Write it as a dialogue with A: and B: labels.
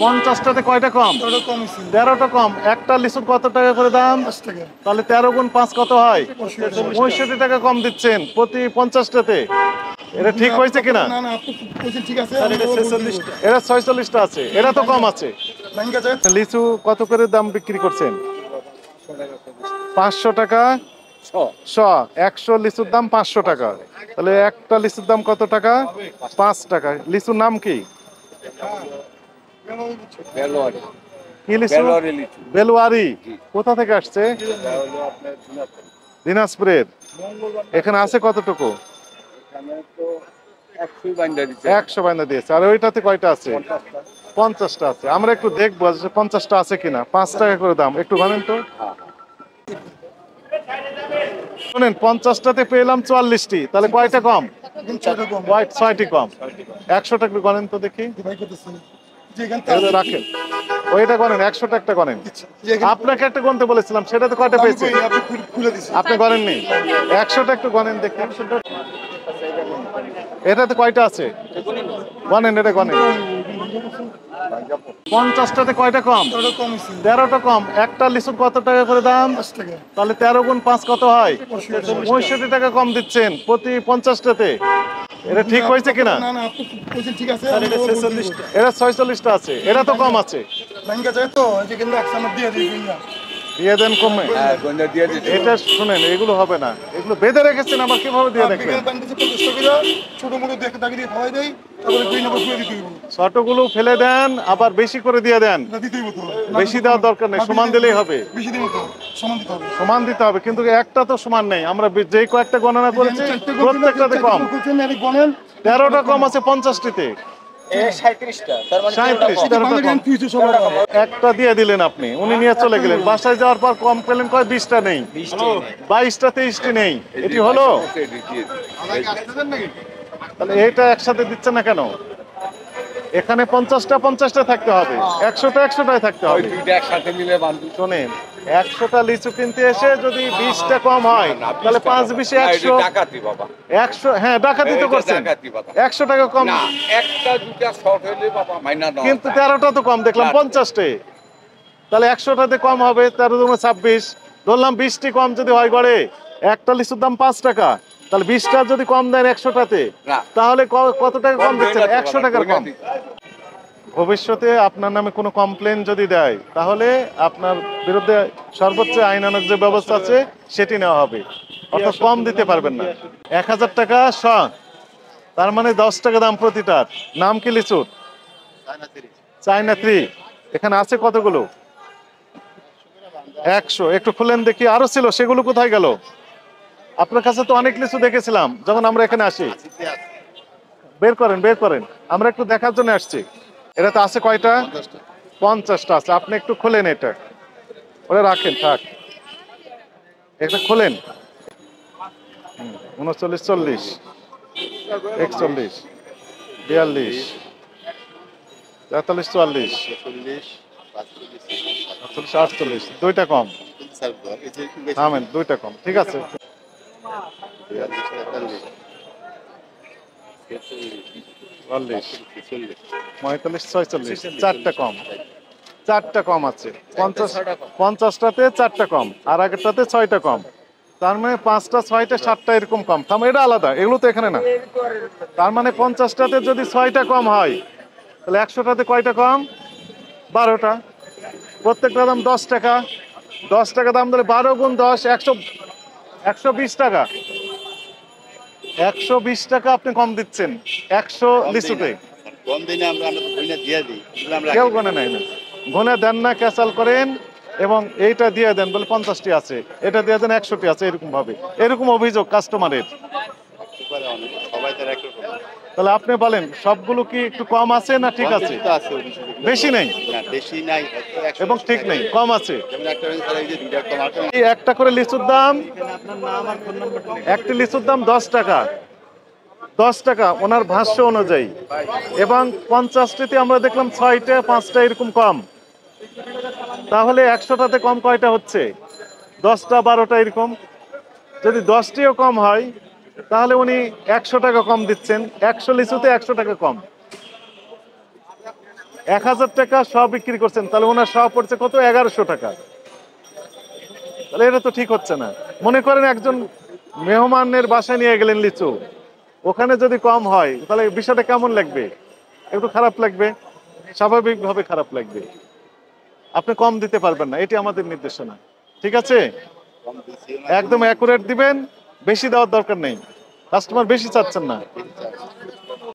A: 50টাতে কয়টা কম? 13টা কম। একটা লিচুর কত টাকা করে দাম? তাহলে 13 গুণ 5 কত হয়? 65 টাকা কম দিচ্ছেন প্রতি 50টাতে। এটা ঠিক হয়েছে কিনা? এটা 46টা আছে, এটা তো কম আছে। লিচু কত করে দাম বিক্রি করছেন? 500 টাকা শ। 100 লিচুর দাম 500 টাকা। তাহলে একটা লিচুর দাম কত টাকা? 5 টাকা। লিচুর নাম কি? কি লিচু? বেলওয়ারি। কোথা থেকে আসছে? দিনাজপুরের। এখানে আছে কতটুকু? 100 বাইন্দা দিয়েছে। আর ওইটাতে কয়টা আছে? 50টা আছে। আমরা একটু দেখবো 50টা আছে কিনা। 5 টাকা করে দাম, একটু গণেন তো। শুনেন, 50টাতে পেলাম 44টি, তাহলে কয়টা কম? 6টি কম। 100 টাকা গণেন তো দেখি। রাখেন ওইটা গণেন, 100টা একটা গণেন। আপনাকে একটা গণতে বলেছিলাম, সেটাতে কয়টা পেয়েছে? আপনি গণেননি। 100টা একটু গণেন দেখি। এটাতে কয়টা আছে? গণেন, এটা গণেন। 50টাতে কয়টা কম? 13টা কম। একটা লিচুর কত টাকা করে দাম? তাহলে 13 গুণ 5 কত হয়? 65 টাকা কম দিচ্ছেন প্রতি 50টাতে। এটা ঠিক হয়েছে কিনা? এটা 46টা আছে, এটা তো কম আছে। দিয়ে দেন কমে। এটা শুনেন, এগুলো হবে না, এগুলো বেঁধে রেখেছেন, আবার কিভাবে দিয়ে দেখবেন? ছোটগুলো ফেলে দেন, আবার বেশি করে দিয়ে দেন। বেশি দেওয়ার দরকার নেই, সমান দিলেই হবে। সমান দিতে হবে, কিন্তু একটা তো সমান নেই। আমরা যে কয়েকটা গণনা করেছি প্রত্যেকটাতে কম। 13টা কম আছে 50টিতে। একটা দিয়ে দিলেন আপনি, উনি নিয়ে চলে গেলেন। বাসায় যাওয়ার পর কম পেলেন কয় 20টা নেই, 22টা 23টি নেই। এটি হলো? তাহলে এইটা একসাথে দিচ্ছে না কেন? এখানে 50টা 50টা থাকতে হবে, 100টা 100টায় থাকতে হবে। শোনেন, 100টা লিচু কিনতে এসে যদি 20টা কম হয়, তাহলে 5 20 100। 100, হ্যাঁ ডাকাতি তো করছেন। 100 টাকা কম, কিন্তু 13টা তো কম দেখলাম 50টে। তাহলে 100টাতে কম হবে 13 × 26। ধরলাম 20টি কম যদি হয় গড়ে, একটা লিচুর দাম 5 টাকা। তাহলে 20টা যদি কম দেন 100টাতে, তাহলে কত টাকা কম দিচ্ছেন? 100 টাকার কম। ভবিষ্যতে আপনার নামে কোনো কমপ্লেন যদি দেয়, তাহলে আপনার বিরুদ্ধে সর্বোচ্চ আইনানুগ যে ব্যবস্থা আছে সেটি নেওয়া হবে। অর্থাৎ কম দিতে পারবেন না। 1000 টাকা শ, তার মানে 10 টাকা দাম প্রতিটার। নাম কি লিচুর? চায়না 3। এখানে আছে কতগুলো? 100। একটু খুলেন দেখি, আরো ছিল, সেগুলো কোথায় গেল? আপনার কাছে তো অনেক লিচু দেখেছিলাম যখন আমরা এখানে আসি। বের করেন, বের করেন, আমরা একটু দেখার জন্য আসছি। এটাতে আছে কয়টা? 50টা আছে। আপনি একটু খোলেন, এটা ওরা রাখেন, থাক। এটা খোলেন। 39 40 41 42 43 44 48। দুইটা কম। থামেন, দুইটা কম, ঠিক আছে। 45 45 46, 4টা কম। 4টা কম আছে। 50টাতে 4টা কম, আর আগেরটাতে 6টা কম। তার মানে 5টা 6টা 7টা এরকম কম। এটা আলাদা, এগুলো তো এখানে না। তার মানে 50টাতে যদি 6টা কম হয়, তাহলে 100টাতে কয়টা কম? 12টা। প্রত্যেকটা দাম 10 টাকা। 10 টাকা দাম ধরে 12 গুণ 10 100, 120 টাকা। 120 টাকা আপনি কম দিচ্ছেন 100 লিচুতে। কেউ গনে নাই না, গনে দেন না, ক্যাসাল করেন এবং এইটা দিয়ে দেন, বলে 50টি আছে, এটা দিয়ে দেন 100টি আছে, এরকম ভাবে। এরকম অভিযোগ কাস্টমারের। তাহলে আপনি বলেন, সবগুলো কি একটু কম আছে না ঠিক আছে? বেশি নেই এবং ঠিক নেই, কম আছে। একটা করে লিচুর দাম, একটি লিচুর দাম 10 টাকা। 10 টাকা ওনার ভাষ্য অনুযায়ী। এবং 50টিতে আমরা দেখলাম 6টা 5টা এরকম কম। তাহলে 100টাতে কম কয়টা হচ্ছে? 10টা 12টা এরকম। যদি 10টিও কম হয়, তাহলে উনি 100 টাকা কম দিচ্ছেন। 100 লিচুতে 100 টাকা কম। 1000 টাকা সব বিক্রি করছেন, তাহলে ওনার সব পড়ছে কত? 1100 টাকা। তাহলে এটা তো ঠিক হচ্ছে না। মনে করেন একজন মেহমানের বাসায় নিয়ে গেলেন লিচু, ওখানে যদি কম হয় তাহলে বিষয়টা কেমন লাগবে? একটু খারাপ লাগবে, স্বাভাবিকভাবে খারাপ লাগবে। আপনি কম দিতে পারবেন না, এটি আমাদের নির্দেশনা। ঠিক আছে, একদম অ্যাকুরেট দিবেন, বেশি দেওয়ার দরকার নেই। কাস্টমার বেশি চাচ্ছেন না।